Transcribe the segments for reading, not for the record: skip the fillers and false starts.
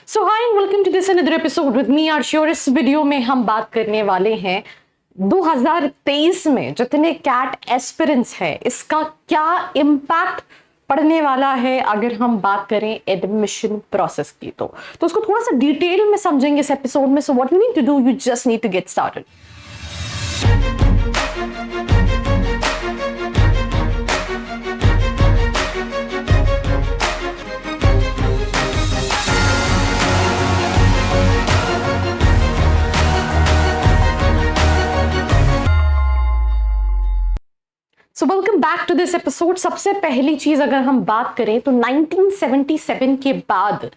So hi and welcome to this another episode with me Aarshi. और इस video में हम बात करने वाले हैं 2023 में जितने कैट एस्पिरेंट्स है इसका क्या इम्पैक्ट पड़ने वाला है अगर हम बात करें एडमिशन प्रोसेस की। तो उसको थोड़ा सा डिटेल में समझेंगे इस एपिसोड में। So what you need to do, you just need to get started. So welcome back to this episode. सबसे पहली चीज अगर हम बात करें तो 1977 के बाद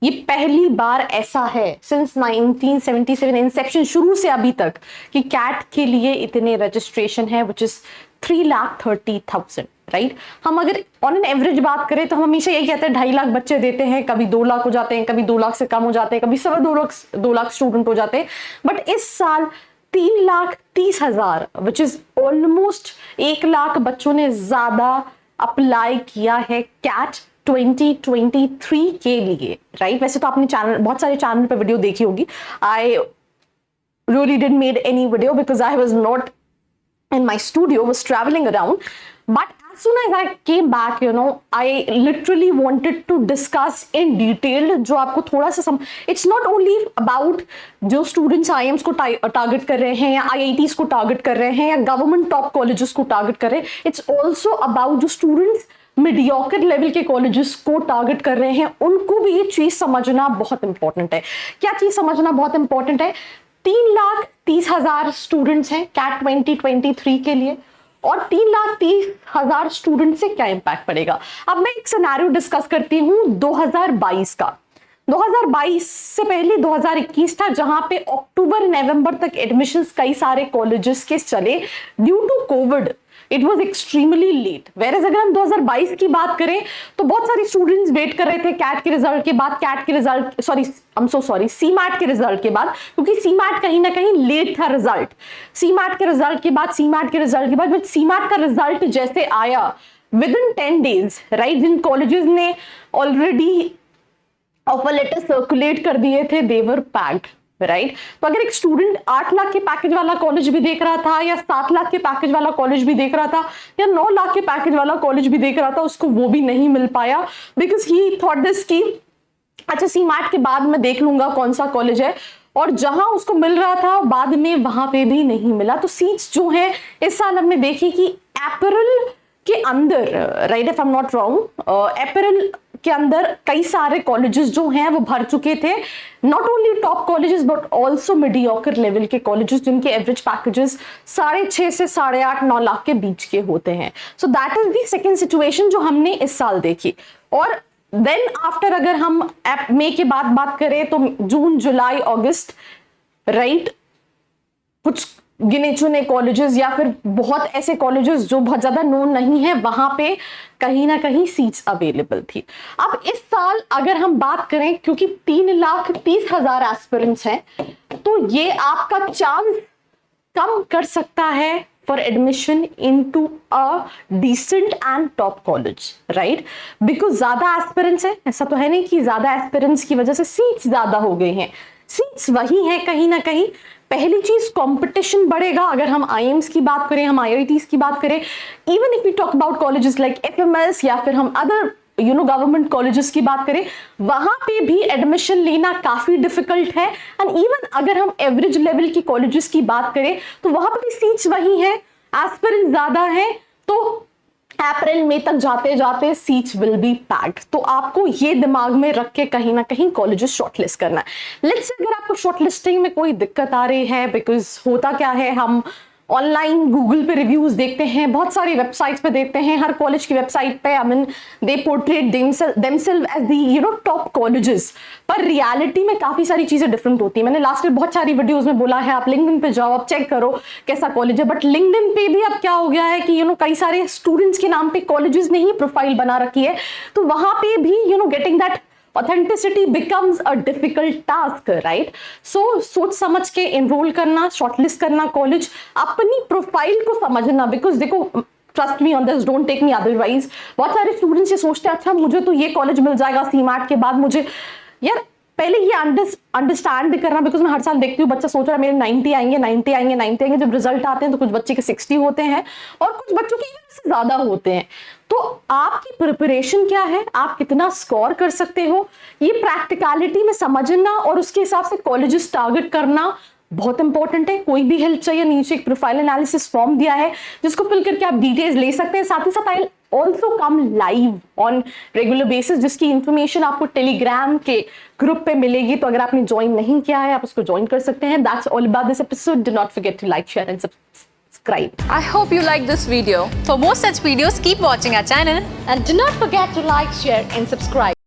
ये पहली बार ऐसा है सिंस 1977 इंसेप्शन शुरू से अभी तक कि कैट के लिए इतने रजिस्ट्रेशन है विच इज 3,30,000 राइट। हम अगर ऑन एन एवरेज बात करें तो हम हमेशा ये कहते हैं 2.5 लाख बच्चे देते हैं, कभी 2 लाख हो जाते हैं, कभी 2 लाख से कम हो जाते हैं, कभी 2.25 लाख स्टूडेंट हो जाते हैं। बट इस साल 3,30,000 विच इज ऑलमोस्ट 1 लाख बच्चों ने ज्यादा अप्लाई किया है कैट 2023 के लिए राइट। वैसे तो आपने चैनल बहुत सारे चैनल पे वीडियो देखी होगी। आई really didn't made any video because I was not in my studio, was traveling around. But as soon as I came back, I literally wanted to discuss in detail जो आपको थोड़ा सा it's not only about जो students IIMs को target कर रहे हैं या IITs को टारगेट कर रहे हैं या गवर्नमेंट टॉप कॉलेजेस को टारगेट कर रहे हैं। इट्स ऑल्सो अबाउट जो स्टूडेंट्स मीडियोकर लेवल के कॉलेजेस को टारगेट कर रहे हैं, उनको भी ये चीज समझना बहुत इंपॉर्टेंट है। क्या चीज समझना बहुत इंपॉर्टेंट है? 3,30,000 स्टूडेंट्स हैं कैट 2023 के लिए और 3,30,000 स्टूडेंट से क्या इंपैक्ट पड़ेगा। अब मैं एक सिनेरियो डिस्कस करती हूँ 2022 का। 2022 से पहले 2021 था जहां पे अक्टूबर नवंबर तक एडमिशंस कई सारे कॉलेजेस के चले due to COVID. It was extremely late. Whereas अगर हम 2022 की बात करें तो बहुत सारे स्टूडेंट्स वेट कर रहे थे कैट के रिजल्ट के बाद, सीमैट के रिजल्ट के बाद, क्योंकि सीमैट कहीं ना कहीं लेट था रिजल्ट। सीमैट के रिजल्ट के बाद सीमैट का रिजल्ट जैसे आया विद इन 10 days राइट, जिन कॉलेजेस ने ऑलरेडी ऑफर लेटर सर्कुलेट कर दिए थे देवर पैक्ड राइट। तो अगर एक स्टूडेंट 8 लाख के पैकेज वाला कॉलेज भी देख रहा था या 7 लाख के पैकेज वाला कॉलेज भी देख रहा था या 9 लाख के पैकेज वाला कॉलेज भी देख रहा था, उसको वो भी नहीं मिल पाया बिकॉज ही थॉट दिस की अच्छा सीमैट के बाद मैं देख लूंगा कौन सा कॉलेज है, और जहां उसको मिल रहा था बाद में वहां पे भी नहीं मिला। तो सीट्स जो है इस साल हमने देखी कि अप्रैल के अंदर right, if I am not wrong, अप्रैल के अंदर कई सारे कॉलेजेस जो हैं वो भर चुके थे। Not only top colleges but also mediocre level के कॉलेजेस जिनके एवरेज पैकेजेस 6.5 से 8.5-9 लाख के बीच के होते हैं। So that is the second situation जो हमने इस साल देखी। और देन आफ्टर अगर हम मई के बाद बात करें तो जून, जुलाई, अगस्त राइट, कुछ गिने चुने कॉलेजेस या फिर बहुत ऐसे कॉलेजेस जो बहुत ज्यादा नोन नहीं है वहां पे कहीं ना कहीं सीट्स अवेलेबल थी। अब इस साल अगर हम बात करें, क्योंकि 3,30,000 एस्पिरेंट्स हैं, तो ये आपका चांस कम कर सकता है for admission into a decent and top college right, because ज्यादा एस्पिरेंट्स है। ऐसा तो है नहीं कि ज्यादा एस्पिरेंट्स की वजह से सीट्स ज्यादा हो गई हैं, सीट्स वही है कहीं ना कहीं। पहली चीज कंपटीशन बढ़ेगा। अगर हम आईएम्स की बात करें, हम आईआईटीज की बात करें, even if we talk about colleges like FMS या फिर हम अदर गवर्नमेंट कॉलेजेस की बात करें, वहां पे भी एडमिशन लेना काफी डिफिकल्ट है। एंड इवन अगर हम एवरेज लेवल की कॉलेजेस की बात करें तो वहां पर भी सीट्स वही है, एस्पिरेंट ज्यादा है, तो अप्रैल मई तक जाते जाते सीट्स विल बी पैक्ड। तो आपको ये दिमाग में रख के कहीं ना कहीं कॉलेजेस शॉर्टलिस्ट करना है। लेट्स से अगर आपको शॉर्टलिस्टिंग में कोई दिक्कत आ रही है, बिकॉज होता क्या है, हम ऑनलाइन गूगल पे रिव्यूज देखते हैं, बहुत सारी वेबसाइट्स पे देखते हैं, हर कॉलेज की वेबसाइट पे I mean they portray themselves as the top colleges, पर रियलिटी में काफी सारी चीजें डिफरेंट होती है। मैंने लास्ट में बहुत सारी वीडियोस में बोला है आप लिंक्डइन पे जाओ, आप चेक करो कैसा कॉलेज है, बट लिंक्डइन पे भी अब क्या हो गया है कि कई सारे स्टूडेंट्स के नाम पे कॉलेजेस ने ही प्रोफाइल बना रखी है, तो वहां पे भी getting that authenticity becomes a difficult task, right? So सोच समझ के एनरोल करना, शॉर्टलिस्ट करना कॉलेज, अपनी प्रोफाइल को समझना, बिकॉज देखो trust me on this, don't take me otherwise. बहुत सारे स्टूडेंट्स ये सोचते हैं अच्छा मुझे तो ये कॉलेज मिल जाएगा सीमैट के बाद, मुझे यार पहले ये अंडरस्टैंड भी करना, बिकॉज मैं हर साल देखती हूँ बच्चा सोच रहा है मेरे 90 आएंगे 90 आएंगे 90 आएंगे, जब रिजल्ट आते हैं तो कुछ बच्चे के 60 होते हैं और कुछ बच्चों के इससे ज्यादा होते हैं। तो आपकी प्रिपरेशन क्या है, आप कितना स्कोर कर सकते हो, ये प्रैक्टिकलिटी में समझना और उसके हिसाब से कॉलेजेस टारगेट करना बहुत इंपॉर्टेंट है। कोई भी हेल्प चाहिए, नीचे एक प्रोफाइल एनालिसिस फॉर्म दिया है जिसको फिल करके आप डिटेल्स ले सकते हैं। साथ ही साथ I also come live on regular basis, जिसकी इंफॉर्मेशन आपको टेलीग्राम के ग्रुप पे मिलेगी। तो अगर आपने ज्वाइन नहीं किया है आप उसको ज्वाइन कर सकते हैं। That's all about this episode. Do not forget to like, share and subscribe. I hope you like this video. For more such videos, keep watching our channel. And do not forget to like, share and subscribe.